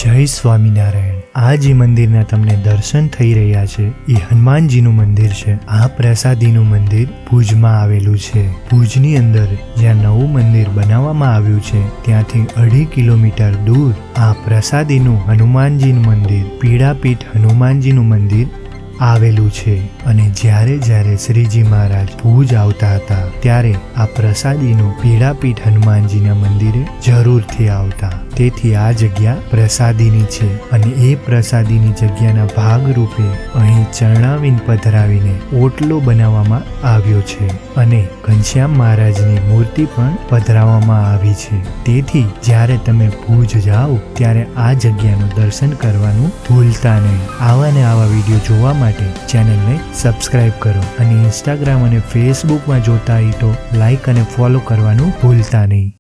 જય સ્વામિનારાયણ। આ જે મંદિરના તમને દર્શન થઈ રહ્યા છે એ હનુમાનજીનું મંદિર છે। આ પ્રસાદીનું મંદિર ભુજમાં આવેલું છે। ભુજની અંદર જ્યાં નવું મંદિર બનાવવામાં આવ્યું છે ત્યાંથી 2.5 કિલોમીટર દૂર આ પ્રસાદીનું હનુમાનજીનું મંદિર પીડાપીઠ હનુમાનજીનું મંદિર આવેલું છે। અને જ્યારે શ્રીજી મહારાજ ભુજ આવતા હતા ત્યારે આ પ્રસાદીનું પીડાપીઠ હનુમાનજીના મંદિરે જરૂરથી આવતા। તેથી આ જગ્યા પ્રસાદીની છે અને એ પ્રસાદીની જગ્યાના ભાગરૂપે અહીં ચરણાવીન પધરાવીને ઓટલો બનાવવામાં આવ્યો છે અને ઘનશ્યામ મહારાજની મૂર્તિ પણ પધરાવવામાં આવી છે। તેથી જ્યારે તમે ભુજ જાઓ ત્યારે આ જગ્યાનું દર્શન કરવાનું ભૂલતા નહીં। આવા ને આવા વિડીયો જોવા માટે ચેનલને સબસ્ક્રાઇબ કરો અને ઇન્સ્ટાગ્રામ અને ફેસબુકમાં જોતા હોય તો લાઈક અને ફોલો કરવાનું ભૂલતા નહીં।